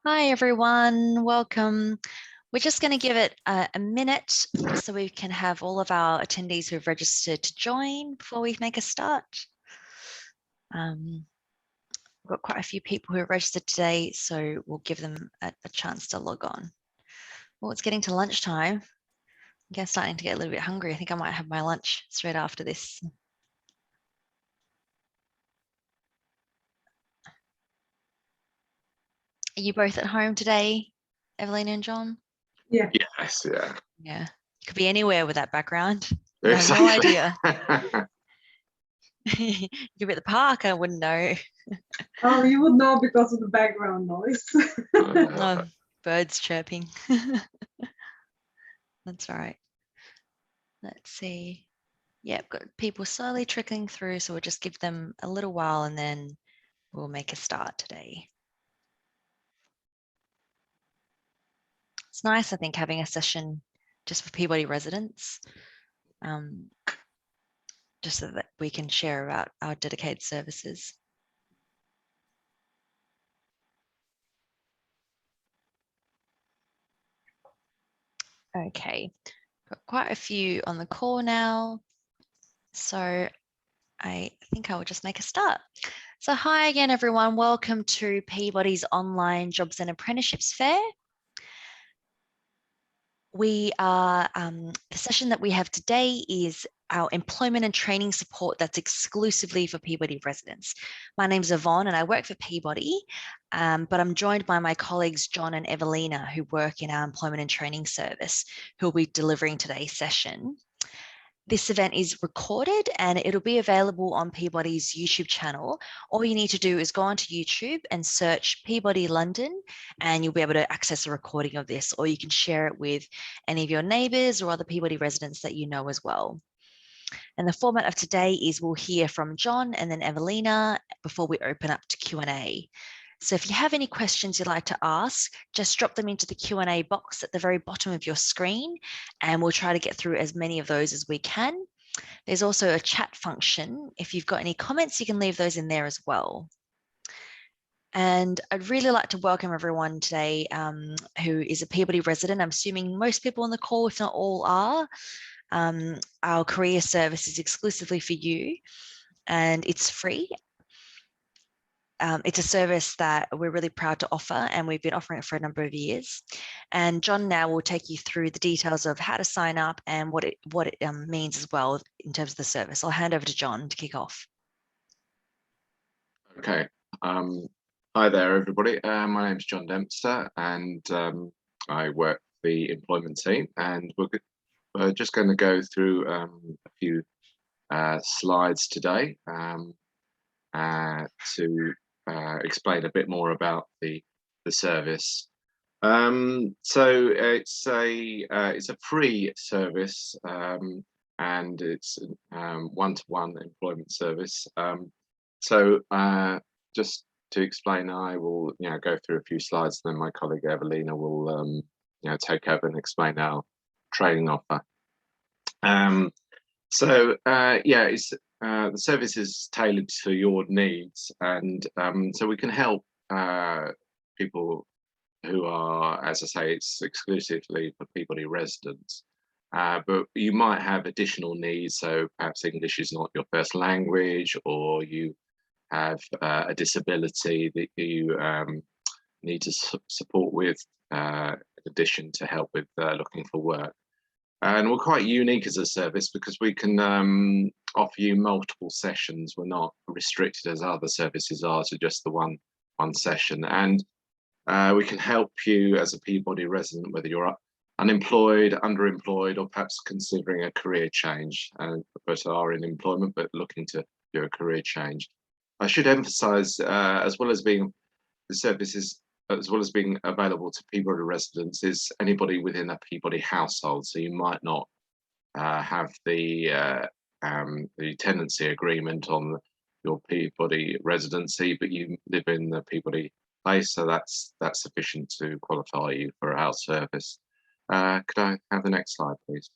Hi everyone, welcome. We're just going to give it a minute so we can have all of our attendees who've registered to join before we make a start. We've got quite a few people who have registered today, so we'll give them a chance to log on. Well, it's getting to lunchtime. I'm starting to get a little bit hungry. I think I might have my lunch straight after this. Are you both at home today, Evelina and John? Yeah. Yes, yeah. Yeah, you could be anywhere with that background. Exactly. I have no idea. You could be at the park, I wouldn't know. Oh, you would know because of the background noise. Oh, birds chirping. That's right. Let's see. Yeah, I've got people slowly trickling through, so we'll just give them a little while and then we'll make a start today. It's nice, I think, having a session just for Peabody residents, just so that we can share about our dedicated services. Okay, got quite a few on the call now, so I think I will just make a start. So hi again, everyone. Welcome to Peabody's Online Jobs and Apprenticeships Fair. We are, the session that we have today is our employment and training support that's exclusively for Peabody residents. My name's Yvonne and I work for Peabody, but I'm joined by my colleagues John and Evelina who work in our employment and training service who will be delivering today's session. This event is recorded and it'll be available on Peabody's YouTube channel. All you need to do is go onto YouTube and search Peabody London and you'll be able to access a recording of this, or you can share it with any of your neighbours or other Peabody residents that you know as well. And the format of today is we'll hear from John and then Evelina before we open up to Q&A. So if you have any questions you'd like to ask, just drop them into the Q&A box at the very bottom of your screen, and we'll try to get through as many of those as we can. There's also a chat function. If you've got any comments, you can leave those in there as well. And I'd really like to welcome everyone today who is a Peabody resident. I'm assuming most people on the call, if not all, are. Our career service is exclusively for you and it's free. It's a service that we're really proud to offer and we've been offering it for a number of years. And John now will take you through the details of how to sign up and what it means as well in terms of the service. I'll hand over to John to kick off. Okay. Hi there, everybody. My name's John Dempster and I work for the employment team, and we're just going to go through a few slides today to explain a bit more about the service. So it's a free service and it's one-to-one employment service. So just to explain, I will go through a few slides, and then my colleague Evelina will take over and explain our training offer. The service is tailored to your needs, and so we can help people who are, as I say, it's exclusively for Peabody residents. But you might have additional needs, so perhaps English is not your first language, or you have a disability that you need to support with, in addition to help with looking for work. And we're quite unique as a service because we can offer you multiple sessions. We're not restricted as other services are to just the one session. And we can help you as a Peabody resident, whether you're unemployed, underemployed, or perhaps considering a career change, but are in employment but looking to do a career change. I should emphasise, as well as being the services, as well as being available to Peabody residents, is anybody within a Peabody household. So you might not have the tenancy agreement on your Peabody residency, but you live in the Peabody place, so that's sufficient to qualify you for our service. Could I have the next slide, please?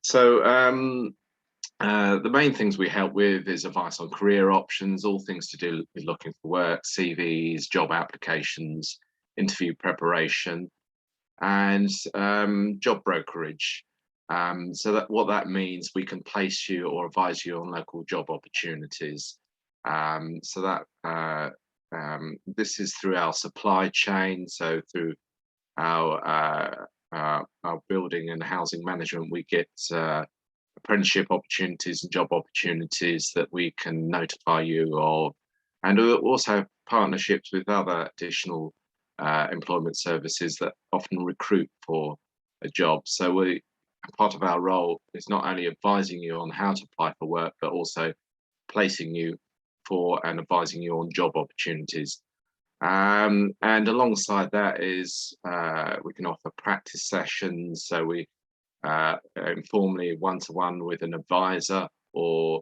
So The main things we help with is advice on career options, all things to do with looking for work, CVs, job applications, interview preparation, and job brokerage. So that what that means, we can place you or advise you on local job opportunities. So that this is through our supply chain, so through our building and housing management, we get apprenticeship opportunities and job opportunities that we can notify you of, and we also have partnerships with other additional employment services that often recruit for a job. So part of our role is not only advising you on how to apply for work, but also placing you for and advising you on job opportunities. And alongside that is we can offer practice sessions. So we informally one-to-one with an advisor, or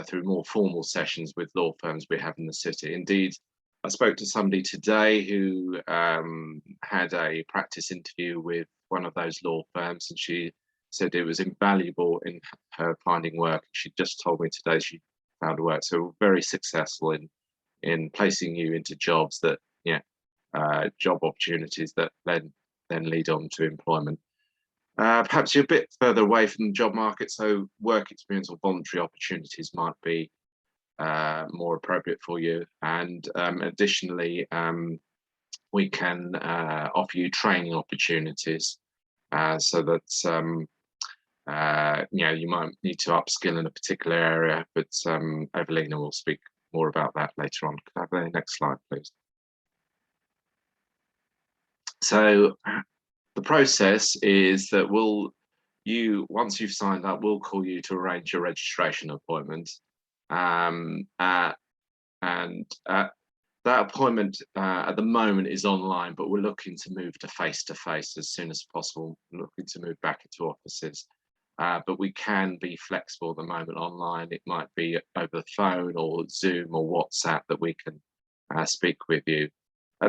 through more formal sessions with law firms we have in the city. Indeed, I spoke to somebody today who had a practice interview with one of those law firms, and she said it was invaluable in her finding work. She just told me today she found work. So we're very successful in placing you into jobs that, job opportunities that then lead on to employment. Perhaps you're a bit further away from the job market, so work experience or voluntary opportunities might be more appropriate for you. And additionally, we can offer you training opportunities, so that you might need to upskill in a particular area, but Evelina will speak more about that later on. Could I have the next slide, please? So the process is that once you've signed up, we'll call you to arrange your registration appointment. And that appointment at the moment is online, but we're looking to move to face-to-face as soon as possible. We're looking to move back into offices. But we can be flexible at the moment online. It might be over the phone or Zoom or WhatsApp that we can speak with you.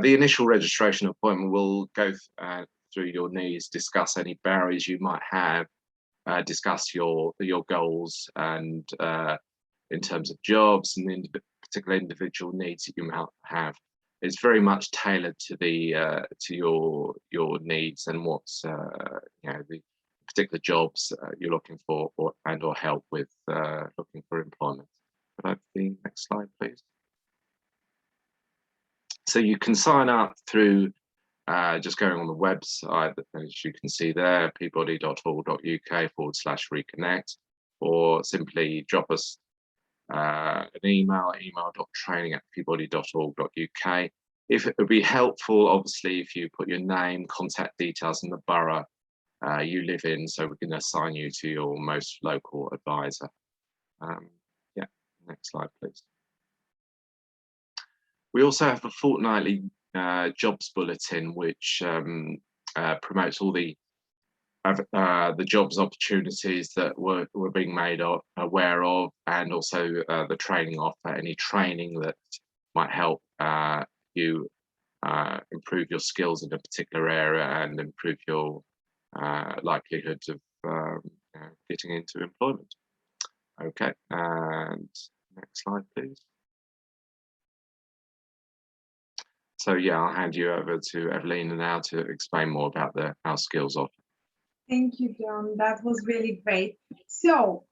The initial registration appointment will go through your needs, discuss any barriers you might have, discuss your goals, and in terms of jobs and particular individual needs that you might have. It's very much tailored to your needs and what's the particular jobs you're looking for, or help with looking for employment. Could I have the next slide, please? So you can sign up through just going on the website, as you can see there, peabody.org.uk/reconnect, or simply drop us an email.training@peabody.org.uk. If it would be helpful, obviously, if you put your name, contact details, and the borough you live in, so we can assign you to your most local advisor. Next slide, please. We also have a fortnightly jobs bulletin, which promotes all the jobs opportunities that we're being made aware of, and also the training offer, any training that might help you improve your skills in a particular area and improve your likelihood of getting into employment. Okay, and next slide, please. So I'll hand you over to Evelina now to explain more about our skills offer. Thank you, John. That was really great. So,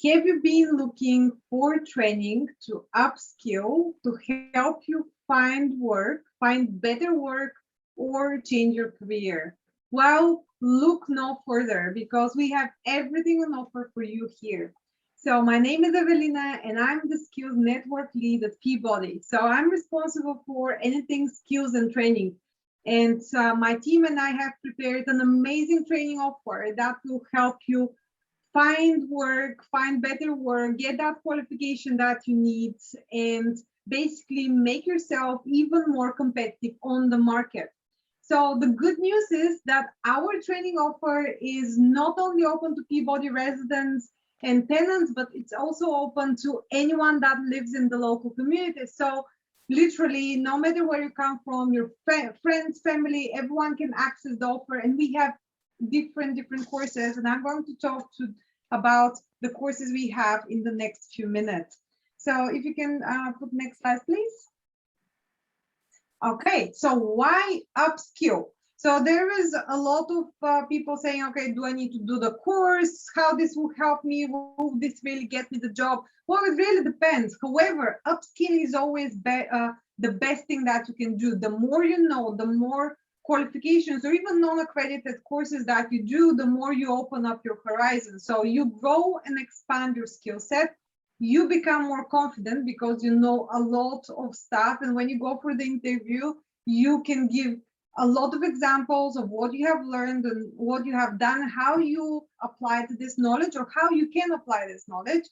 have you been looking for training to upskill, to help you find work, find better work, or change your career? Well, look no further, because we have everything on offer for you here. So my name is Evelina, and I'm the Skills Network Lead at Peabody. So I'm responsible for anything skills and training. And my team and I have prepared an amazing training offer that will help you find work, find better work, get that qualification that you need, and basically make yourself even more competitive on the market. So the good news is that our training offer is not only open to Peabody residents and tenants, but it's also open to anyone that lives in the local community. So literally, no matter where you come from, your friends, family, everyone can access the offer. And we have different courses. And I'm going to talk about the courses we have in the next few minutes. So if you can put next slide, please. Okay, so why upskill? So there is a lot of people saying, okay, do I need to do the course? How this will help me? Will this really get me the job? Well, it really depends. However, upskilling is always the best thing that you can do. The more you know, the more qualifications or even non-accredited courses that you do, the more you open up your horizon. So you grow and expand your skill set. You become more confident because you know a lot of stuff. And when you go for the interview, you can give a lot of examples of what you have learned and what you have done, how you apply this knowledge or how you can apply this knowledge.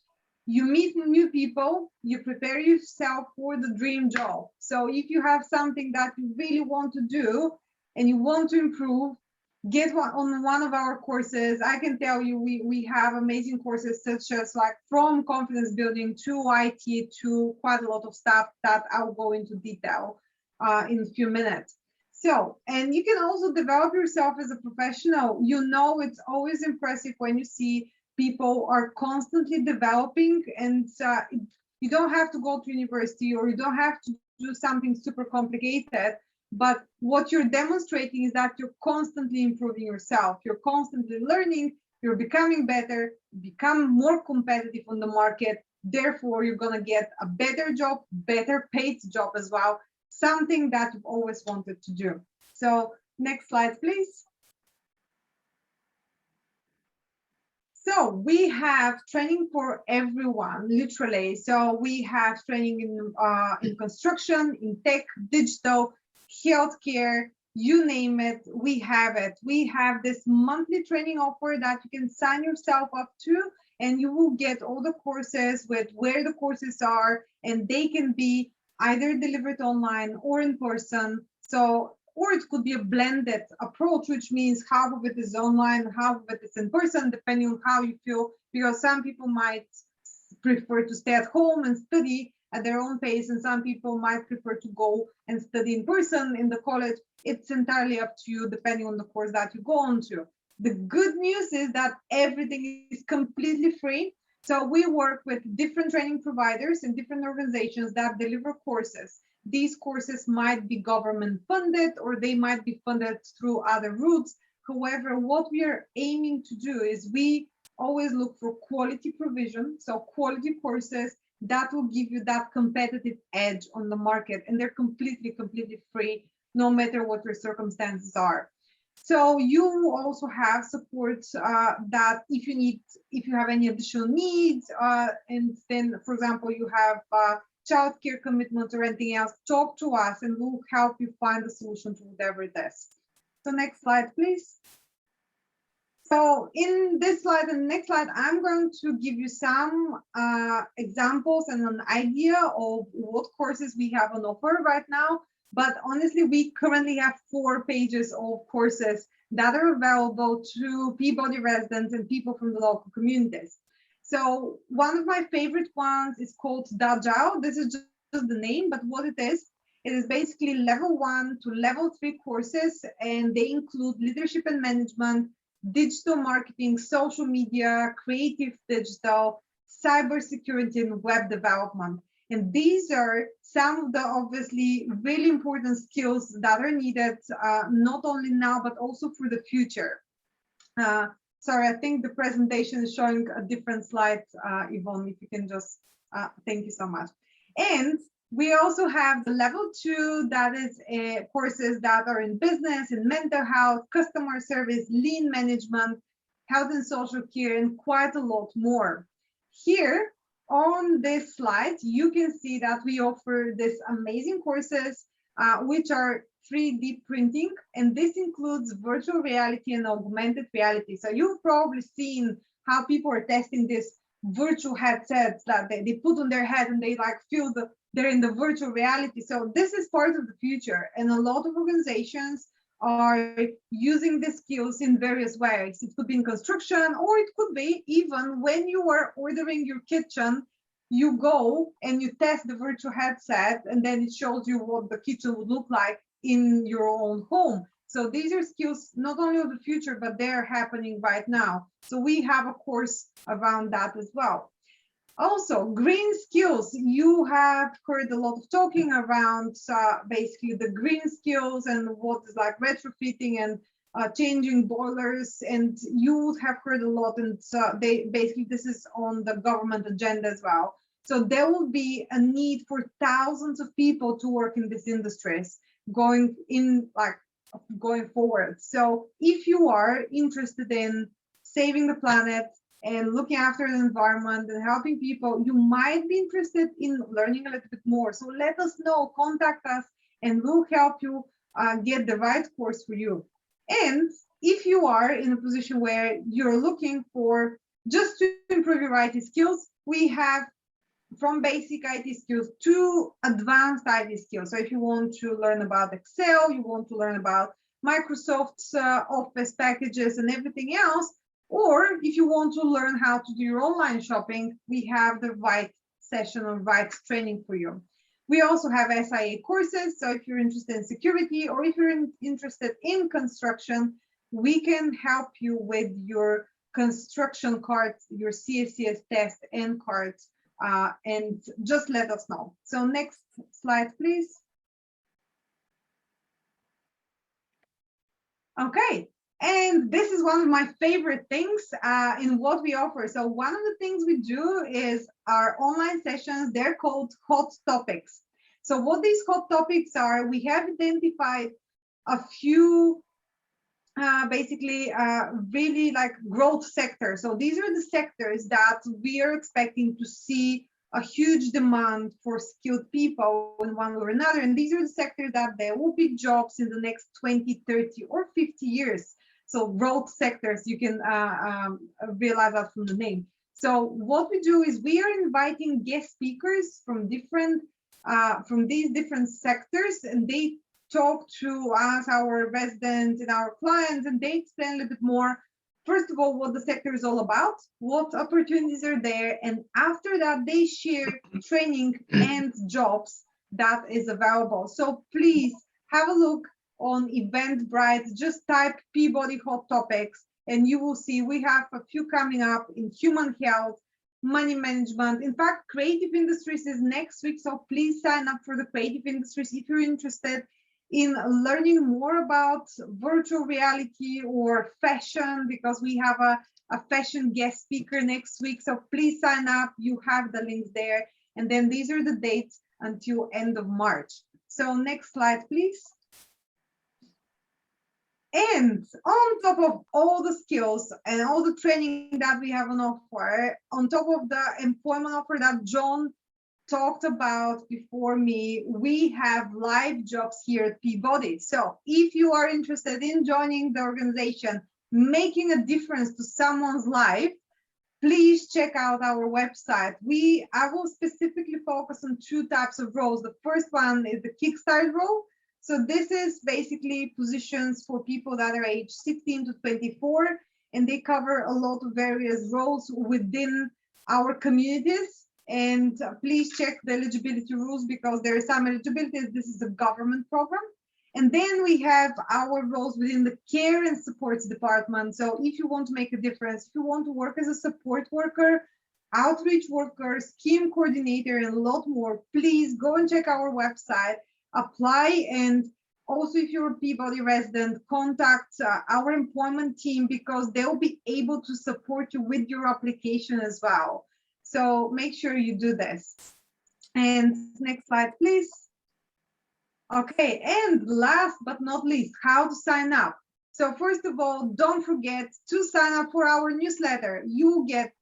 You meet new people, you prepare yourself for the dream job. So if you have something that you really want to do and you want to improve, get on one of our courses. I can tell you we have amazing courses such as like from confidence building to IT to quite a lot of stuff that I'll go into detail in a few minutes. So, and you can also develop yourself as a professional. You know, it's always impressive when you see people are constantly developing, and you don't have to go to university or you don't have to do something super complicated. But what you're demonstrating is that you're constantly improving yourself. You're constantly learning, you're becoming better, become more competitive on the market. Therefore, you're going to get a better job, better paid job as well, something that you've always wanted to do. So next slide, please. So we have training for everyone, literally. So we have training in construction, in tech, digital, healthcare, you name it, we have it. We have this monthly training offer that you can sign yourself up to, and you will get all the courses with where the courses are, and they can be either delivered online or in person. So, or it could be a blended approach, which means half of it is online, half of it is in person, depending on how you feel, because some people might prefer to stay at home and study at their own pace, and some people might prefer to go and study in person in the college. It's entirely up to you, depending on the course that you go on to. The good news is that everything is completely free. So we work with different training providers and different organizations that deliver courses. These courses might be government funded or they might be funded through other routes. However, what we are aiming to do is we always look for quality provision, so quality courses that will give you that competitive edge on the market, and they're completely free, no matter what your circumstances are. So you also have support that if you have any additional needs, and then, for example, you have childcare commitments or anything else, talk to us and we'll help you find a solution to whatever it is. So next slide, please. So in this slide and next slide, I'm going to give you some examples and an idea of what courses we have on offer right now. But honestly, we currently have 4 pages of courses that are available to Peabody residents and people from the local communities. So one of my favorite ones is called Agile. This is just the name, but what it is basically level 1 to level 3 courses, and they include leadership and management, digital marketing, social media, creative digital, cybersecurity, and web development. And these are some of the obviously really important skills that are needed, not only now, but also for the future. Sorry, I think the presentation is showing a different slide, Yvonne, if you can just, thank you so much. And we also have the level 2, that is courses that are in business, in mental health, customer service, lean management, health and social care, and quite a lot more. Here on this slide, you can see that we offer these amazing courses, which are 3D printing, and this includes virtual reality and augmented reality. So you've probably seen how people are testing this virtual headsets that they put on their head and they like feel they're in the virtual reality. So this is part of the future, and a lot of organizations are using the skills in various ways. It could be in construction, or it could be even when you are ordering your kitchen, you go and you test the virtual headset, and then it shows you what the kitchen would look like in your own home. So these are skills not only of the future, but they're happening right now. So we have a course around that as well. Also, green skills. You have heard a lot of talking around basically the green skills and what is like retrofitting and changing boilers, and you would have heard a lot, and they basically this is on the government agenda as well. So there will be a need for thousands of people to work in these industries going forward. So if you are interested in saving the planet and looking after the environment and helping people, you might be interested in learning a little bit more. So let us know, contact us, and we'll help you get the right course for you. And if you are in a position where you're looking for just to improve your IT skills, we have from basic IT skills to advanced IT skills. So if you want to learn about Excel, you want to learn about Microsoft's Office packages and everything else, or if you want to learn how to do your online shopping, we have the right session or right training for you. We also have SIA courses. So if you're interested in security or if you're interested in construction, we can help you with your construction cards, your CSCS test and cards, and just let us know. So next slide, please. Okay. And this is one of my favorite things in what we offer. So one of the things we do is our online sessions, they're called hot topics. So what these hot topics are, we have identified a few basically really like growth sectors. So these are the sectors that we are expecting to see a huge demand for skilled people in one way or another. And these are the sectors that there will be jobs in the next 20, 30, or 50 years. So growth sectors, you can realize that from the name. So what we do is we are inviting guest speakers from these different sectors, and they talk to us, our residents and our clients, and they explain a little bit more, first of all, what the sector is all about, what opportunities are there, and after that, they share training and jobs that is available. So please have a look on Eventbrite, just type Peabody Hot Topics, and you will see we have a few coming up in human health, money management. In fact, creative industries is next week, so please sign up for the creative industries if you're interested in learning more about virtual reality or fashion, because we have a fashion guest speaker next week. So please sign up. You have the links there. And then these are the dates until end of March. So next slide, please. And on top of all the skills and all the training that we have on offer, on top of the employment offer that John talked about before me, we have live jobs here at Peabody. So if you are interested in joining the organization, making a difference to someone's life, please check out our website. I will specifically focus on two types of roles. The first one is the Kickstart role. So this is basically positions for people that are age 16 to 24, and they cover a lot of various roles within our communities. And please check the eligibility rules, because there are some eligibilities. This is a government program. And then we have our roles within the care and supports department. So if you want to make a difference, if you want to work as a support worker, outreach worker, scheme coordinator, and a lot more, please go and check our website, apply. And also, if you're a Peabody resident, contact our employment team, because they'll be able to support you with your application as well. So make sure you do this. And next slide, please. Okay, and last but not least, how to sign up. So first of all, don't forget to sign up for our newsletter. You will get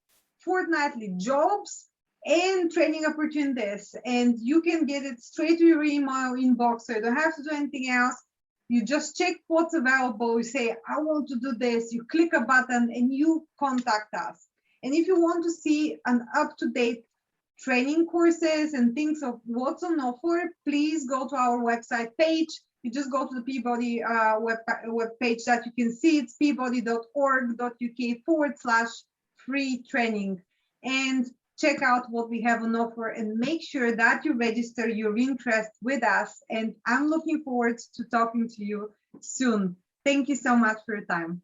fortnightly jobs and training opportunities, and you can get it straight to your email inbox, so you don't have to do anything else. You just check what's available. You say, I want to do this. You click a button and you contact us. And if you want to see an up-to-date training courses and things of what's on offer, please go to our website page. You just go to the Peabody web page that you can see. It's peabody.org.uk/free training, and check out what we have on offer and make sure that you register your interest with us. And I'm looking forward to talking to you soon. Thank you so much for your time.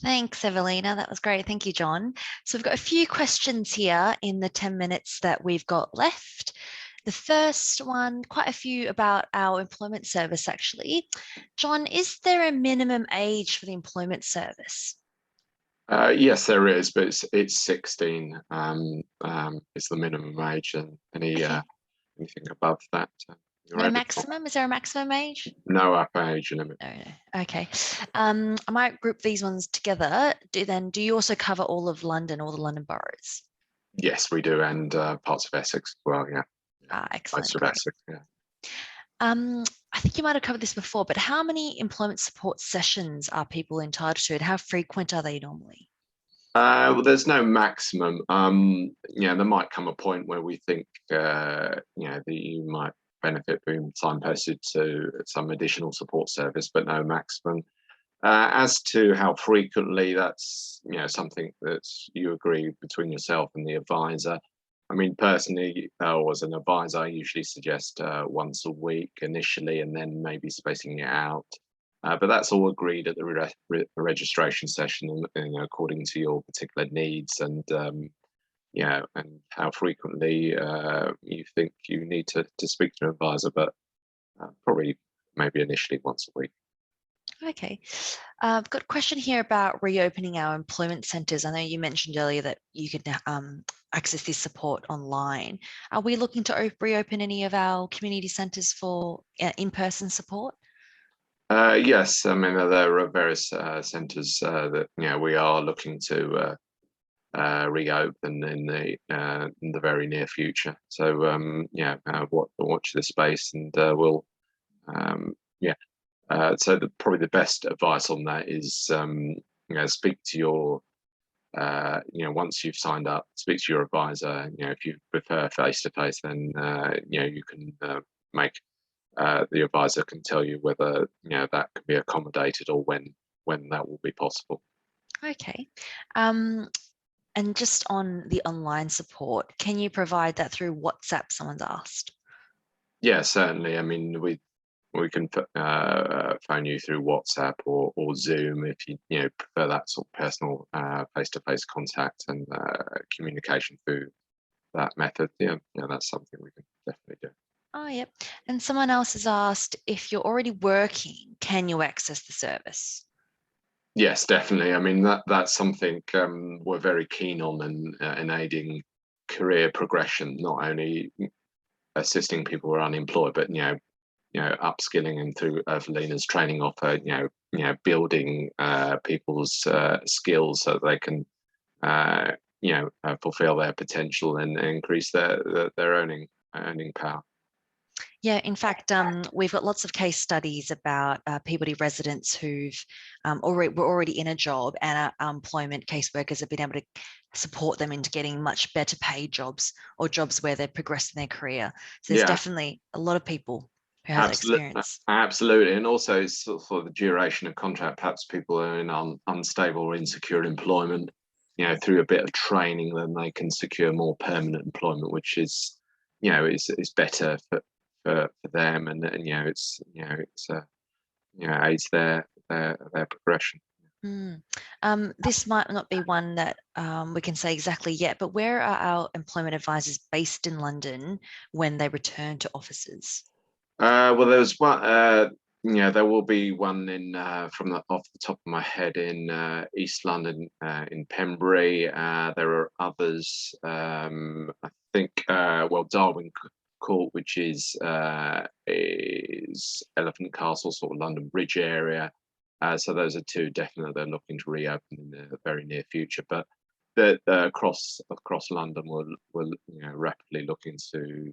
Thanks, Evelina. That was great. Thank you, John. So we've got a few questions here in the 10 minutes that we've got left. The first one, quite a few about our employment service, actually. John, is there a minimum age for the employment service? Yes, there is, but it's 16 is the minimum age, and anything above that. No maximum? Is there a maximum age? No upper age limit. No. Okay. I might group these ones together. Do you also cover all of London, all the London boroughs? Yes, we do, and parts of Essex as well. Yeah. Excellent. Most of Great. Essex. Yeah. I think you might have covered this before, but how many employment support sessions are people entitled to, and how frequent are they normally? Well, there's no maximum. There might come a point where we think, that you might benefit being signposted to some additional support service, but no maximum. As to how frequently, that's something that you agree between yourself and the advisor. I mean, personally, as an advisor, I usually suggest once a week initially, and then maybe spacing it out. But that's all agreed at the registration session, and according to your particular needs and and how frequently you think you need to speak to an advisor. But probably maybe initially once a week. Okay. I've got a question here about reopening our employment centres. I know you mentioned earlier that you could access this support online. Are we looking to reopen any of our community centres for in-person support? Yes, I mean there are various centres that we are looking to reopen in the very near future. So watch this space, and we'll so probably the best advice on that is speak to your once you've signed up, speak to your advisor. If you prefer face to face, then you can make the advisor can tell you whether that can be accommodated or when that will be possible. Okay. And just on the online support, can you provide that through WhatsApp? Someone's asked. Yeah, certainly. I mean, we can phone you through WhatsApp or Zoom if you prefer that sort of personal face-to-face contact and communication through that method. Yeah, that's something we can definitely do. Oh, yep. And someone else has asked, if you're already working, can you access the service? Yes, definitely. I mean, that's something we're very keen on in aiding career progression, not only assisting people who are unemployed, but upskilling and through Evelina's training offer, building people's skills so that they can fulfill their potential and increase their earning power. Yeah, in fact, we've got lots of case studies about Peabody residents who've were already in a job, and our employment caseworkers have been able to support them into getting much better paid jobs or jobs where they're progressing their career. So there's definitely a lot of people who have that experience. Absolutely, and also for the duration of contract, perhaps people are in unstable or insecure employment. Through a bit of training, then they can secure more permanent employment, which is is better for them, and it's aids their progression. This might not be one that we can say exactly yet, but where are our employment advisors based in London when they return to offices? Well, there's one. There will be one in off the top of my head in East London, in Pembury. There are others. I think Darwin Court, which is Elephant Castle, sort of London Bridge area. So those are two definitely they're looking to reopen in the very near future. But across London, we're rapidly looking to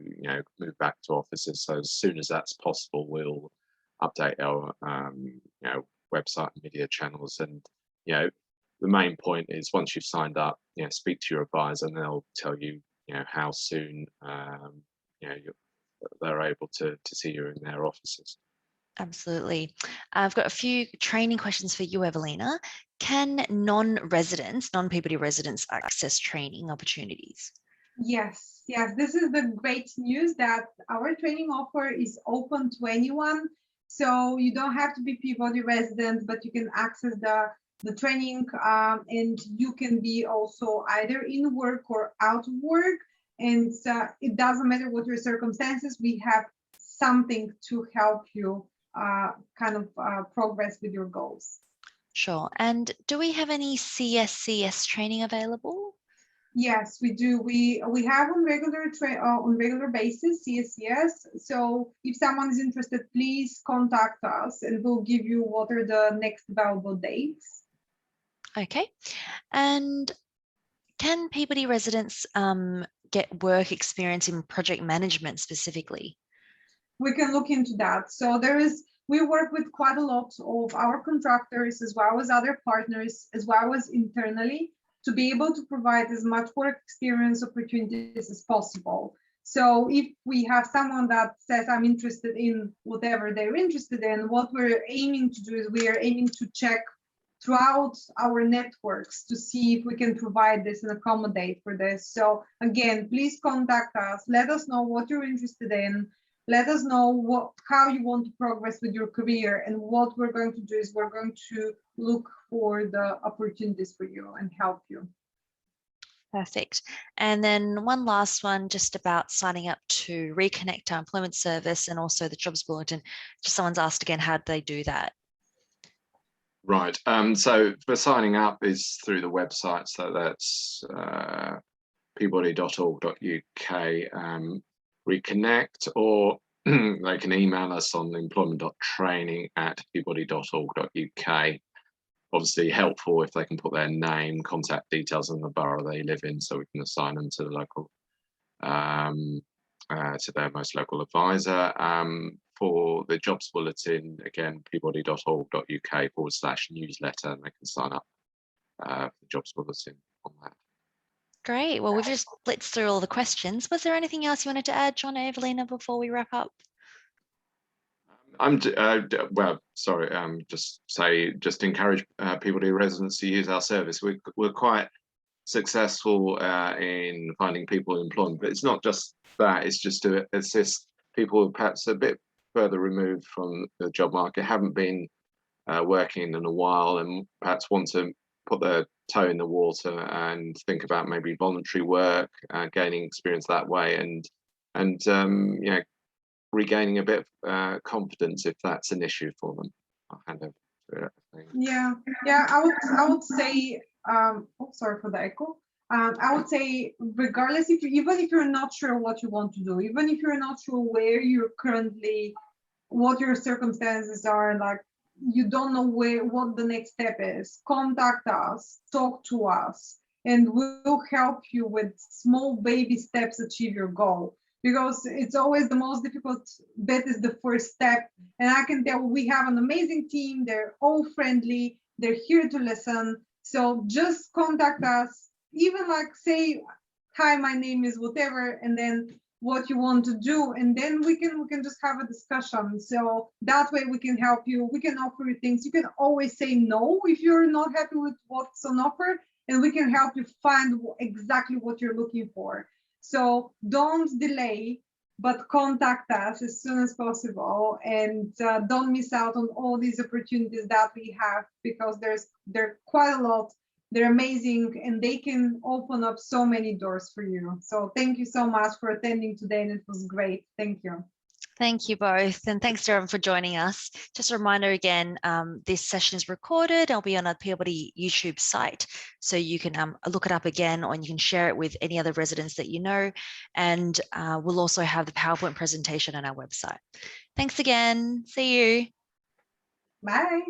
move back to offices. So as soon as that's possible, we'll update our website and media channels. And the main point is once you've signed up, speak to your advisor, and they'll tell you how soon they're able to see you in their offices. Absolutely. I've got a few training questions for you, Evelina. Can non-Peabody residents access training opportunities? Yes, yes, this is the great news that our training offer is open to anyone. So you don't have to be Peabody resident, but you can access the training, and you can be also either in work or out of work. And it doesn't matter what your circumstances, we have something to help you kind of progress with your goals. Sure. And do we have any CSCS training available? Yes, we do. We have on regular basis CSCS. So if someone is interested, please contact us, and we'll give you what are the next available dates. Okay. And can Peabody residents get work experience in project management specifically? We can look into that. So we work with quite a lot of our contractors as well as other partners, as well as internally, to be able to provide as much work experience opportunities as possible. So if we have someone that says, I'm interested in whatever they're interested in, what we're aiming to do is we are aiming to check throughout our networks to see if we can provide this and accommodate for this. So again, please contact us, let us know what you're interested in, let us know how you want to progress with your career, and what we're going to do is we're going to look for the opportunities for you and help you. Perfect. And then one last one, just about signing up to reconnect our employment service and also the jobs bulletin. Just someone's asked again, how do they do that? Right. So for signing up is through the website. So that's peabody.org.uk. Reconnect, or they can email us on employment.training@peabody.org.uk. Obviously helpful if they can put their name, contact details, and the borough they live in, so we can assign them to the local, to their most local advisor. For the jobs bulletin, again, peabody.org.uk/newsletter, and they can sign up for the jobs bulletin on that. Great. Well, we've just blitzed through all the questions. Was there anything else you wanted to add, John or Evelina, before we wrap up? Just encourage Peabody residents to use our service. We're quite successful in finding people employment, but it's not just that. It's just to assist people perhaps a bit further removed from the job market, haven't been working in a while, and perhaps want to put their toe in the water and think about maybe voluntary work, gaining experience that way, and regaining a bit of confidence if that's an issue for them. I'll hand over to it. Yeah, I would say, sorry for the echo. I would say, regardless, even if you're not sure what you want to do, even if you're not sure where you're currently, what your circumstances are, like you don't know what the next step is, contact us, talk to us, and we'll help you with small baby steps achieve your goal. Because it's always the most difficult bit is the first step. And I can tell we have an amazing team. They're all friendly. They're here to listen. So just contact us, even like say, hi, my name is whatever, and then what you want to do, and then we can just have a discussion. So that way we can help you. We can offer you things. You can always say no if you're not happy with what's on offer, and we can help you find exactly what you're looking for. So don't delay, but contact us as soon as possible, and don't miss out on all these opportunities that we have, because they're quite a lot. They're amazing, and they can open up so many doors for you. So thank you so much for attending today, and it was great. Thank you. Thank you both. And thanks to everyone for joining us. Just a reminder again, this session is recorded. It'll be on a Peabody YouTube site. So you can look it up again, or you can share it with any other residents that you know. And we'll also have the PowerPoint presentation on our website. Thanks again. See you. Bye.